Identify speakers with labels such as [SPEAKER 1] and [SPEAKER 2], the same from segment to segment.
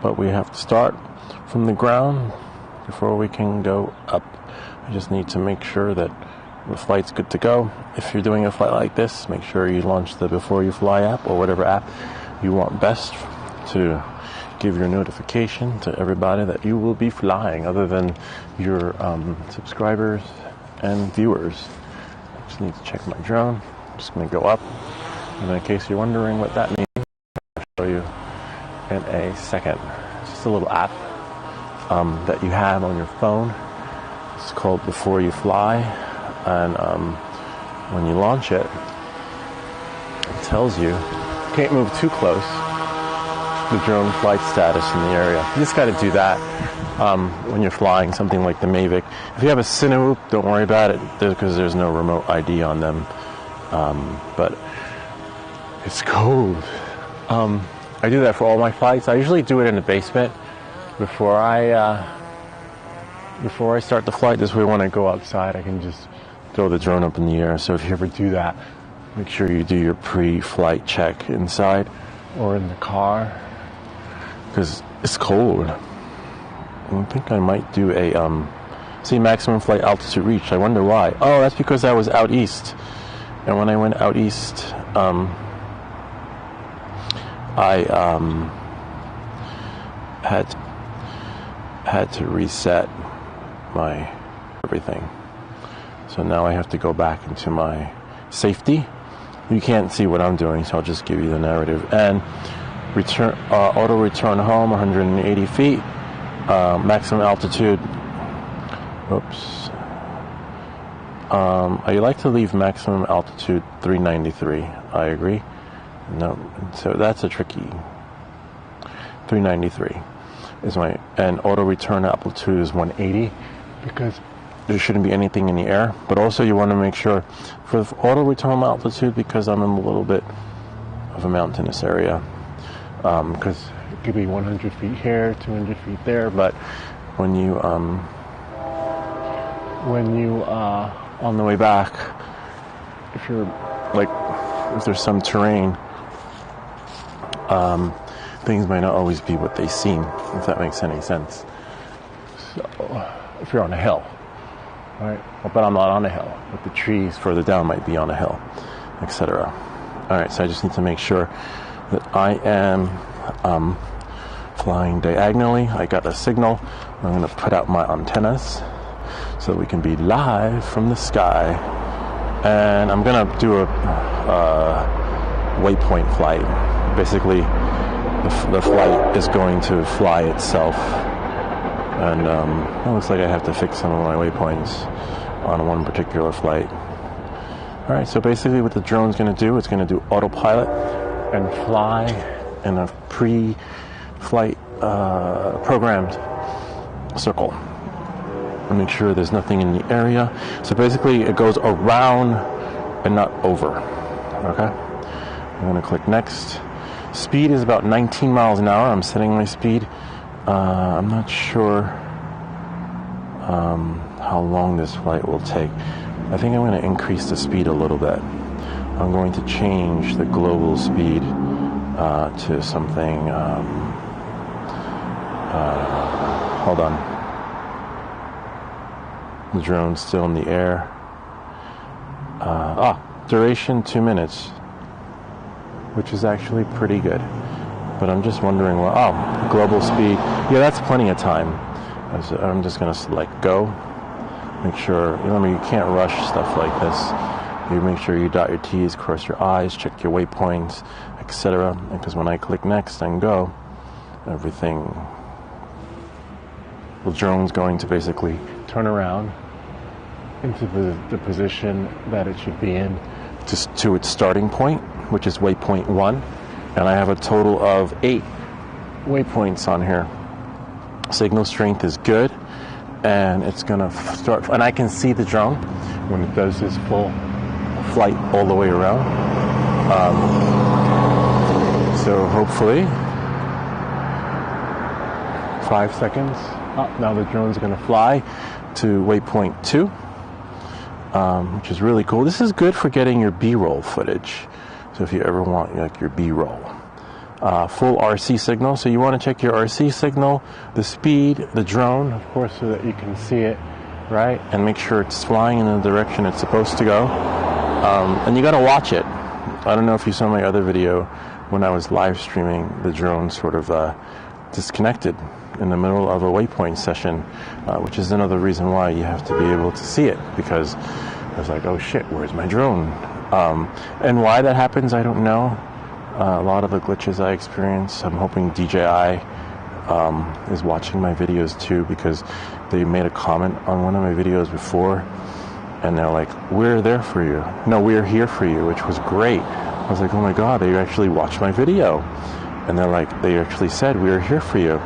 [SPEAKER 1] but we have to start from the ground before we can go up. I just need to make sure that the flight's good to go. If you're doing a flight like this, make sure you launch the Before You Fly app or whatever app you want best to give your notification to everybody that you will be flying, other than your subscribers and viewers. I just need to check my drone. I'm just going to go up, and in case you're wondering what that means, I'll show you in a second. It's just a little app that you have on your phone. It's called Before You Fly, and when you launch it, it tells you can't move too close, the drone flight status in the area. You just got to do that when you're flying something like the Mavic. If you have a Cinewoop, don't worry about it because there's no remote ID on them. But it's cold. I do that for all my flights. I usually do it in the basement before I start the flight. This way, when I go outside, I can just throw the drone up in the air. So if you ever do that, make sure you do your pre-flight check inside or in the car, because it's cold. I think I might do a see maximum flight altitude reached. I wonder why. Oh, that's because I was out east, and when I went out east, I had to reset my everything. So now I have to go back into my safety. You can't see what I'm doing, so I'll just give you the narrative. And return, auto return home, 180 feet, maximum altitude. Oops. I like to leave maximum altitude 393. I agree. No, so that's a tricky. 393 is my, and auto return altitude is 180 because there shouldn't be anything in the air. But also you want to make sure for the auto return altitude, because I'm in a little bit of a mountainous area, because it could be 100 feet here, 200 feet there, but when you on the way back, if you're like, if there's some terrain, things might not always be what they seem, if that makes any sense. So if you're on a hill, right? But I'm not on a hill, but the trees further down might be on a hill, etc. All right, so I just need to make sure that I am flying diagonally. I got a signal. I'm going to put out my antennas so we can be live from the sky. And I'm going to do a waypoint flight. Basically, the flight is going to fly itself. And it looks like I have to fix some of my waypoints on one particular flight. All right, so basically what the drone's going to do, it's going to do autopilot and fly in a pre-flight programmed circle. And make sure there's nothing in the area. So basically it goes around and not over. Okay? I'm going to click next. Speed is about 19 miles an hour. I'm setting my speed. I'm not sure how long this flight will take. I think I'm going to increase the speed a little bit. I'm going to change the global speed to something. Hold on. The drone's still in the air. Duration 2 minutes, which is actually pretty good. But I'm just wondering, global speed. Yeah, that's plenty of time. I'm just going to select go. Make sure, remember, you can't rush stuff like this. You make sure you dot your T's, cross your I's, check your waypoints, etc. Because when I click next and go, everything, the drone's going to basically turn around into the position that it should be in to its starting point, which is waypoint 1. And I have a total of 8 waypoints on here. Signal strength is good, and it's gonna start, and I can see the drone when it does this full flight all the way around. So hopefully 5 seconds. Now the drone's gonna fly to waypoint 2, which is really cool. This is good for getting your B-roll footage. So if you ever want like your B-roll, full RC signal. So you want to check your RC signal, the speed, the drone, of course, so that you can see it, right? And make sure it's flying in the direction it's supposed to go. And you got to watch it. I don't know if you saw my other video when I was live streaming, the drone sort of disconnected in the middle of a waypoint session, which is another reason why you have to be able to see it, because I was like, oh shit, where's my drone? And why that happens, I don't know. A lot of the glitches I experience, I'm hoping DJI is watching my videos too, because they made a comment on one of my videos before, and they're like, we're there for you. No, we're here for you, which was great. I was like, oh my God, they actually watched my video. And they're like, they actually said, we're here for you.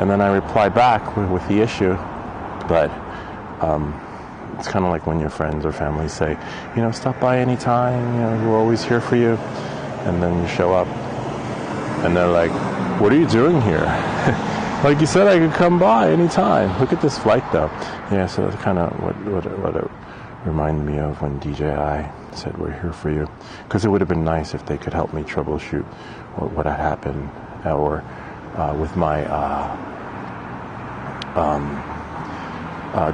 [SPEAKER 1] And then I replied back with the issue, but it's kind of like when your friends or family say, you know, stop by anytime, you know, we're always here for you. And then you show up, and they're like, what are you doing here? Like you said, I could come by anytime. Look at this flight, though. Yeah, so that's kind of what it reminded me of when DJI said, we're here for you. Because it would have been nice if they could help me troubleshoot what had happened, or with my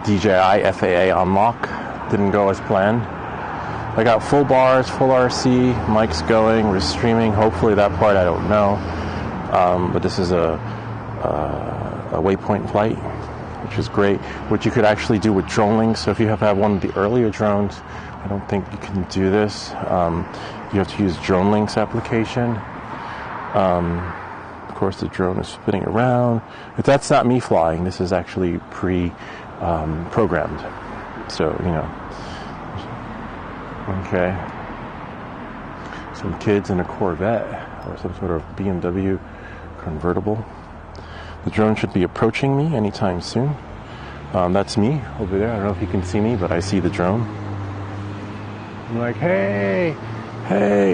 [SPEAKER 1] DJI FAA unlock. Didn't go as planned. I got full bars, full RC, mics going, we're streaming. Hopefully that part I don't know. But this is a waypoint flight, which is great, which you could actually do with drone links. So if you have one of the earlier drones, I don't think you can do this. You have to use drone links application. Of course, the drone is spinning around. But that's not me flying. This is actually programmed. So, you know. Okay. Some kids in a Corvette or some sort of BMW convertible. The drone should be approaching me anytime soon. That's me over there. I don't know if you can see me, but I see the drone. I'm like, hey,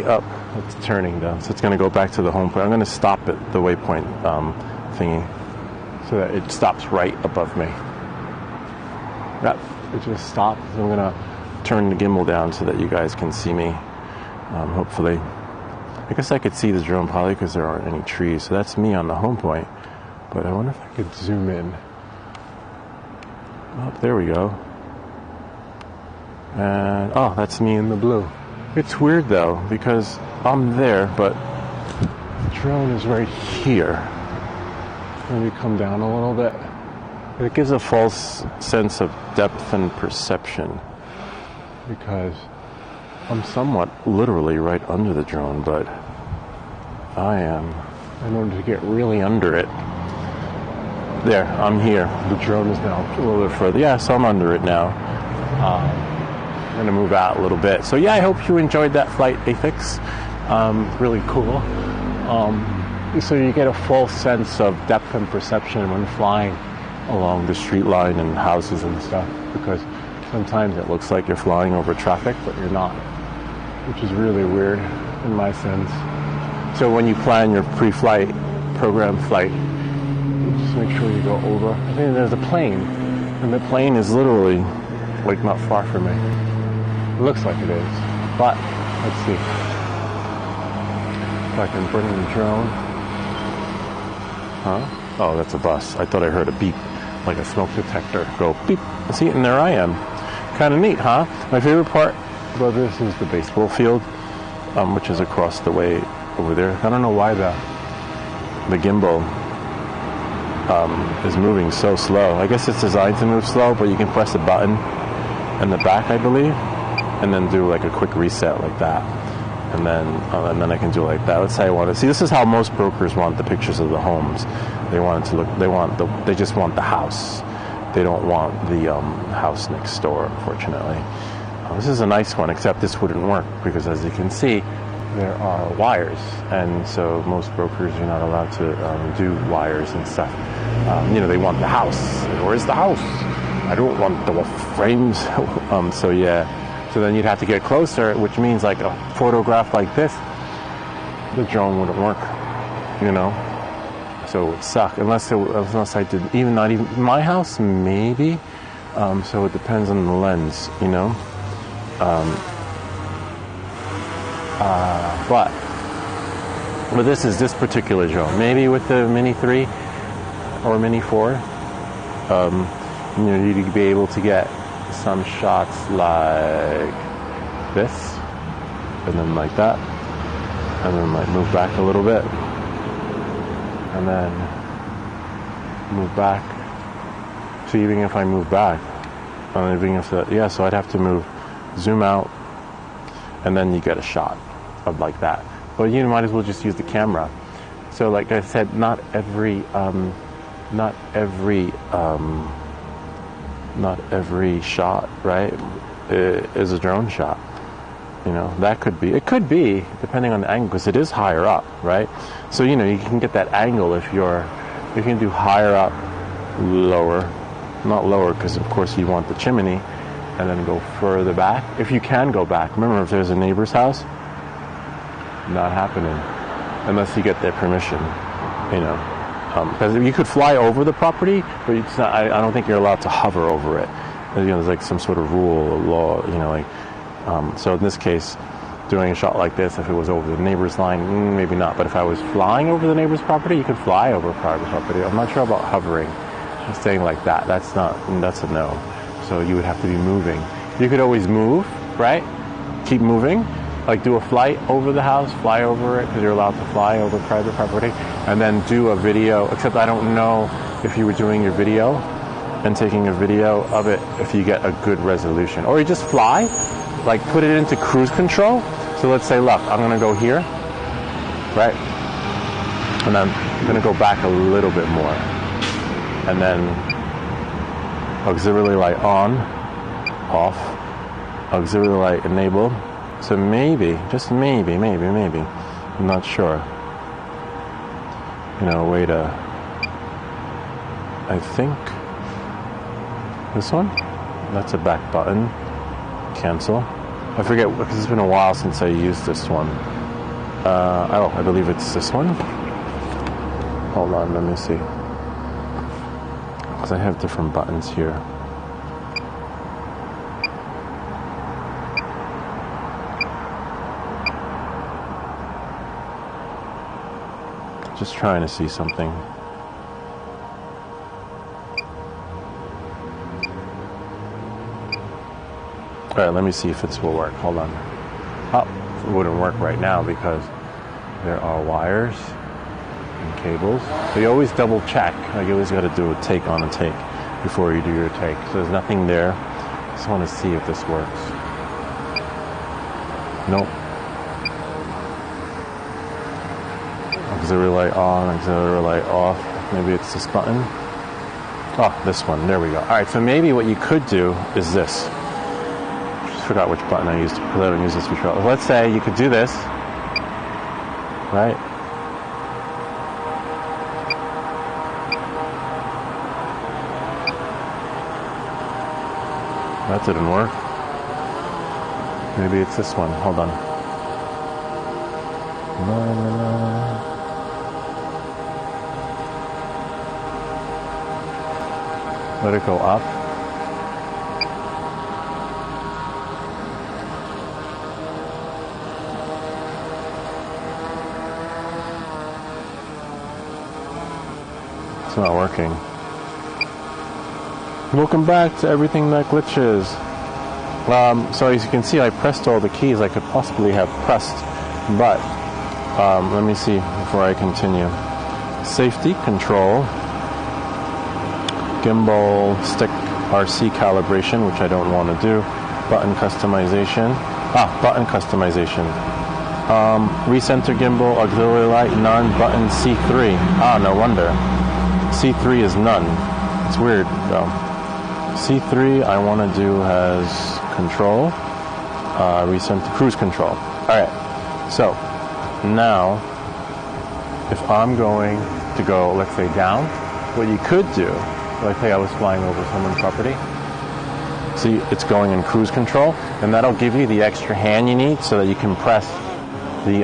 [SPEAKER 1] up. It's turning though, so it's going to go back to the home point. I'm going to stop at the waypoint thingy so that it stops right above me. Yep, it just stopped. So I'm going to turn the gimbal down so that you guys can see me, hopefully. I guess I could see the drone probably because there aren't any trees. So that's me on the home point. But I wonder if I could zoom in. Oh, there we go. And, oh, that's me in the blue. It's weird though, because I'm there, but the drone is right here. Maybe come down a little bit. It gives a false sense of depth and perception, because I'm somewhat literally right under the drone, but I am, in order to get really under it. There, I'm here. The drone is now a little bit further. Yeah, so I'm under it now. I'm going to move out a little bit. So yeah, I hope you enjoyed that flight, Apex. Really cool. So you get a full sense of depth and perception when flying along the street line and houses and stuff, because sometimes it looks like you're flying over traffic, but you're not, which is really weird in my sense. So when you plan your pre-flight, program flight, just make sure you go over. I think there's a plane, and the plane is literally like not far from me. It looks like it is, but let's see if I can bring the drone. Huh? Oh, that's a bus. I thought I heard a beep, like a smoke detector go beep. See, and there I am. Kind of neat, huh? My favorite part about this is the baseball field, which is across the way over there. I don't know why the gimbal is moving so slow. I guess it's designed to move slow, but you can press a button in the back, I believe, and then do like a quick reset like that. And then I can do like that. Let's say I want to see. This is how most brokers want the pictures of the homes. They want it to look. They just want the house. They don't want the house next door, unfortunately. This is a nice one, except this wouldn't work because, as you can see, there are wires, and so most brokers are not allowed to do wires and stuff. They want the house. Where's the house? I don't want the frames. So yeah. So then you'd have to get closer, which means like a photograph like this, the drone wouldn't work, So it would suck unless I did not even my house, maybe. So it depends on the lens, But But this is this particular drone. Maybe with the Mini 3 or Mini 4, you'd be able to get some shots like this, and then like that, and then like move back a little bit, and then move back. So even if I move back, so I'd have to zoom out, and then you get a shot of like that. But you might as well just use the camera. So like I said, not every shot, right, is a drone shot. It could be depending on the angle, because it is higher up, right? So you can get that angle if you can do higher up, lower, not lower, because of course you want the chimney, and then go further back. If you can go back, remember, if there's a neighbor's house, not happening unless you get their permission, because you could fly over the property, but it's not, I don't think you're allowed to hover over it. There's like some sort of rule or law, so in this case, doing a shot like this, if it was over the neighbor's line, maybe not. But if I was flying over the neighbor's property, you could fly over private property. I'm not sure about hovering and staying like that. That's a no. So you would have to be moving. You could always move, right? Keep moving, like do a flight over the house, fly over it, because you're allowed to fly over private property, and then do a video, except I don't know if you were doing your video and taking a video of it if you get a good resolution. Or you just fly, like put it into cruise control. So let's say, look, I'm gonna go here, right? And I'm gonna go back a little bit more. And then auxiliary light on, off, auxiliary light enabled. So maybe, just maybe, I'm not sure. Way to, I think, this one, that's a back button, cancel. I forget, because it's been a while since I used this one. I believe it's this one. Hold on, let me see. Because I have different buttons here. Just trying to see something. All right, let me see if this will work. Hold on. Oh, it wouldn't work right now because there are wires and cables. So you always double check. Like you always got to do a take on a take before you do your take. So there's nothing there. Just want to see if this works. Nope. Auxiliary light on, auxiliary light off. Maybe it's this button. Oh, this one. There we go. All right, so maybe what you could do is this. Just forgot which button I used because I don't use this before. Let's say you could do this, right? That didn't work. Maybe it's this one. Hold on. Let it go up. It's not working. Welcome back to Everything That Glitches. So as you can see, I pressed all the keys I could possibly have pressed, but let me see before I continue. Safety, control, gimbal, stick, RC calibration, which I don't want to do, button customization, button customization, recenter gimbal, auxiliary light, none, button C3, no wonder, C3 is none, it's weird though. C3 I want to do has control, recenter, cruise control. Alright, so now if I'm going to go, let's say down, what you could do, let's say I was flying over someone's property, see it's going in cruise control, and that'll give you the extra hand you need so that you can press the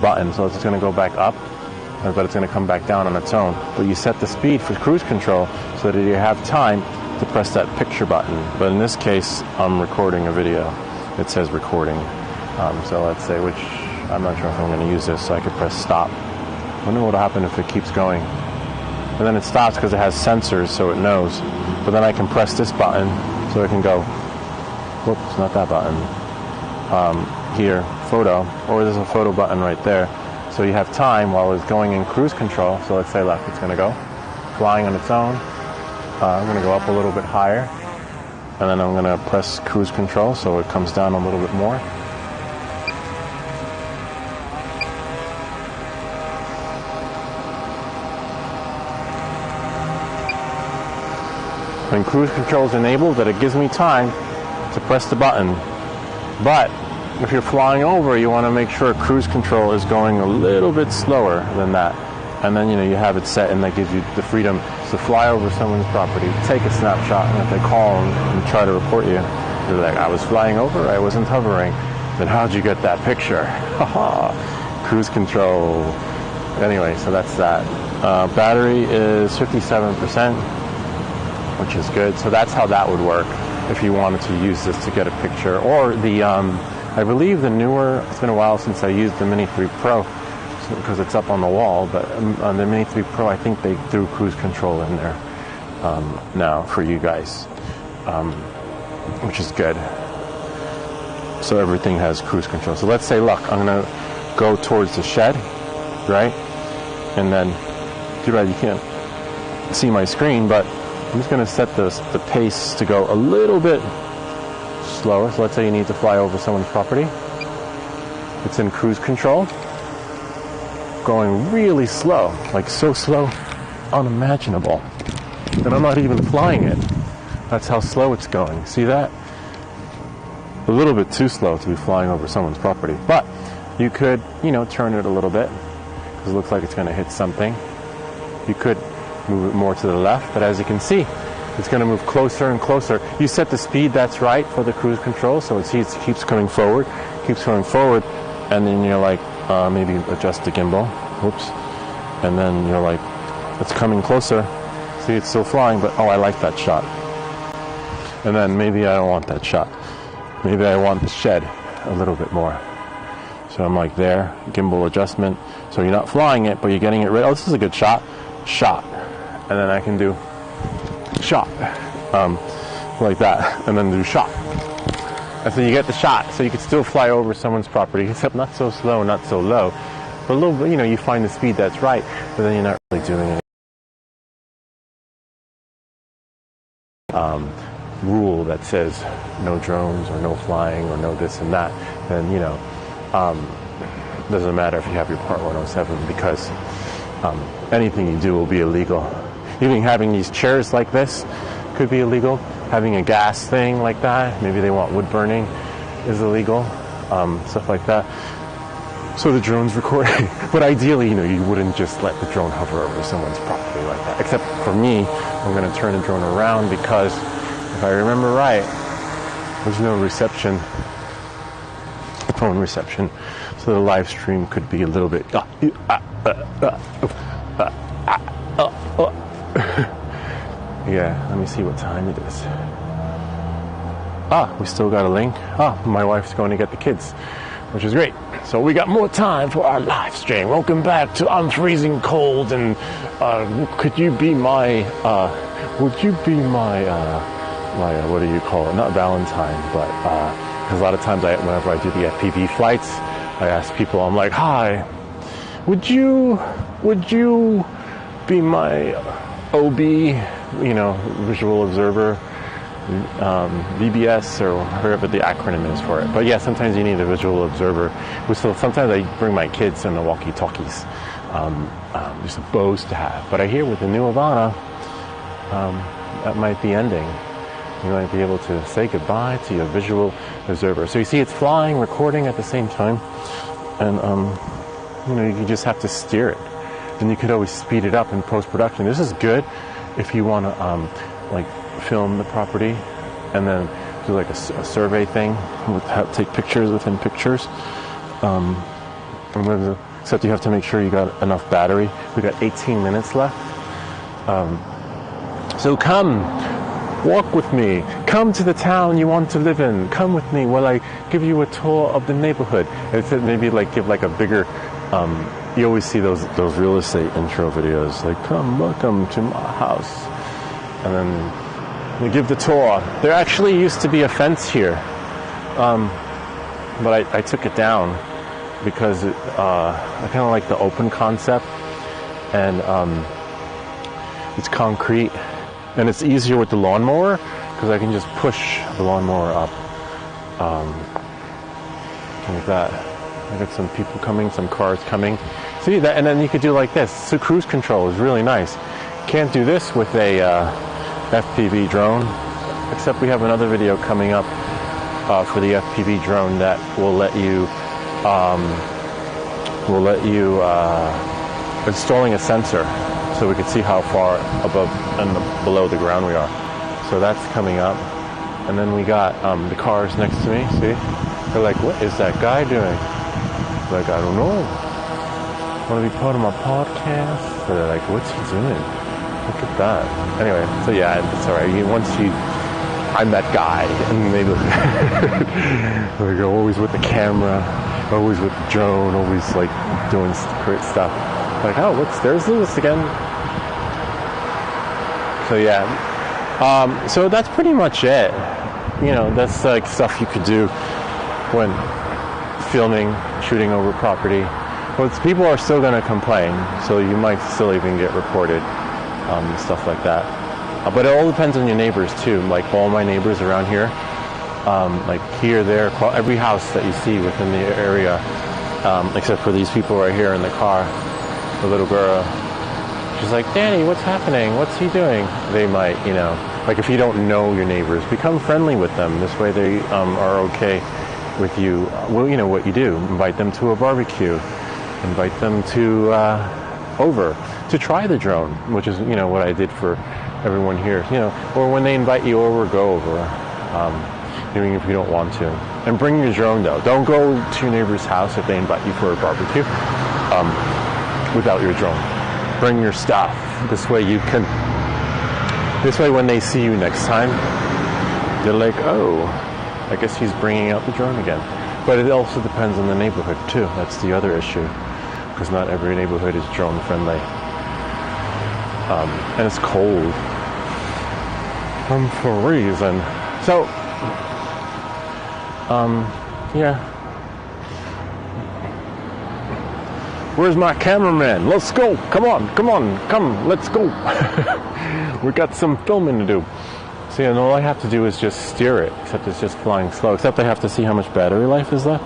[SPEAKER 1] button. So it's going to go back up, but it's going to come back down on its own. But you set the speed for cruise control so that you have time to press that picture button. But in this case, I'm recording a video. It says recording. So let's say which I'm not sure if I'm going to use this, so I could press stop. I wonder what will happen if it keeps going. And then it stops because it has sensors, so it knows. But then I can press this button, so it can go, whoops, not that button. Here, photo, or there's a photo button right there. So you have time while it's going in cruise control. So let's say left, it's going to go flying on its own. I'm going to go up a little bit higher, and then I'm going to press cruise control so it comes down a little bit more. When cruise control is enabled, that it gives me time to press the button. But if you're flying over, you want to make sure cruise control is going a little bit slower than that. And then, you have it set, and that gives you the freedom to fly over someone's property, take a snapshot, and if they call and try to report you, you're like, I was flying over, I wasn't hovering. Then how'd you get that picture? Haha, cruise control. Anyway, so that's that. Battery is 57%, which is good. So that's how that would work if you wanted to use this to get a picture. Or the, I believe the newer, it's been a while since I used the Mini 3 Pro, because it's up on the wall, but on the Mini 3 Pro, I think they threw cruise control in there now for you guys, which is good. So everything has cruise control. So let's say, look, I'm going to go towards the shed, right? And then, too bad you can't see my screen, but I'm just going to set the pace to go a little bit slower. So let's say you need to fly over someone's property. It's in cruise control, going really slow, like so slow, unimaginable. And I'm not even flying it. That's how slow it's going. See that? A little bit too slow to be flying over someone's property. But you could, turn it a little bit, because it looks like it's going to hit something. You could move it more to the left, but as you can see, it's going to move closer and closer. You set the speed that's right for the cruise control, so it keeps coming forward, and then you're like, maybe adjust the gimbal, whoops, and then you're like, it's coming closer. See, it's still flying, but I like that shot. And then maybe I don't want that shot. Maybe I want the shed a little bit more. So I'm like there, gimbal adjustment. So you're not flying it, but you're getting it right. Oh, this is a good shot. And then I can do shot, like that, and then do shot. And so you get the shot, so you can still fly over someone's property, except not so slow, not so low. But a little bit, you find the speed that's right, but then you're not really doing it. Rule that says no drones or no flying or no this and that, then, doesn't matter if you have your Part 107, because anything you do will be illegal. Even having these chairs like this could be illegal. Having a gas thing like that, maybe they want wood burning, is illegal. Stuff like that. So the drone's recording. But ideally, you wouldn't just let the drone hover over someone's property like that. Except for me, I'm going to turn the drone around because, if I remember right, there's no reception, phone reception. So the live stream could be a little bit... Yeah, let me see what time it is. We still got a link. My wife's going to get the kids, which is great. So we got more time for our live stream. Welcome back to I'm Freezing Cold, and could you be my, what do you call it? Not Valentine, but, because a lot of times whenever I do the FPV flights, I ask people, I'm like, hi, would you be my OB, visual observer, VBS, or whatever the acronym is for it. But yeah, sometimes you need a visual observer. So sometimes I bring my kids in the walkie-talkies. Just a boast to have. But I hear with the new Havana, that might be ending. You might be able to say goodbye to your visual observer. So you see, it's flying, recording at the same time, and you just have to steer it. And you could always speed it up in post-production. This is good if you want to film the property and then do like a survey thing, take pictures within pictures. Except you have to make sure you got enough battery. We got 18 minutes left. So come Walk with me. Come to the town you want to live in. Come with me while I give you a tour of the neighborhood. It's maybe like give like a bigger. You always see those real estate intro videos, like come, welcome to my house, and then you give the tour. There actually used to be a fence here, but I took it down because I kind of like the open concept, and it's concrete. And it's easier with the lawnmower because I can just push the lawnmower up like that. I got some people coming, some cars coming. See that, and then you could do like this. So cruise control is really nice. Can't do this with a FPV drone, except we have another video coming up for the FPV drone that will let you installing a sensor. So we could see how far above and below the ground we are. So that's coming up. And then we got the cars next to me, see? They're like, what is that guy doing? Like, I don't know. Want to be part of my podcast? They're like, what's he doing? Look at that. Anyway, so yeah, it's alright. I'm that guy in the neighborhood. Like, always with the camera, always with the drone, always like doing great stuff. Like, oh, there's Lewis again. So yeah, so that's pretty much it. You know, that's like stuff you could do when filming, shooting over property. But people are still going to complain, so you might still even get reported, stuff like that. But it all depends on your neighbors too. Like all my neighbors around here, like here, there, every house that you see within the area, except for these people right here in the car. The little girl, she's like, Danny, what's happening? What's he doing? They might, you know, like if you don't know your neighbors, become friendly with them. This way they are okay with you. Well, you know what you do. Invite them to a barbecue. Invite them to over to try the drone, which is, you know, what I did for everyone here. You know, or when they invite you over, go over, even if you don't want to. And bring your drone though. Don't go to your neighbor's house if they invite you for a barbecue. Without your drone. Bring your stuff. This way when they see you next time, they're like, oh, I guess he's bringing out the drone again. But it also depends on the neighborhood too. That's the other issue, because not every neighborhood is drone friendly. And it's cold for a reason. So, yeah. Where's my cameraman? Let's go. Come, let's go. We got some filming to do. See, and all I have to do is just steer it, except it's just flying slow. Except I have to see how much battery life is left.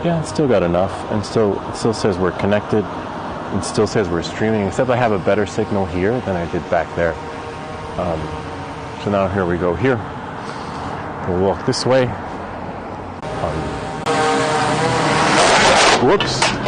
[SPEAKER 1] Yeah, it's still got enough. And it still says we're connected. It still says we're streaming, except I have a better signal here than I did back there. So now here we go here. We'll walk this way. Whoops.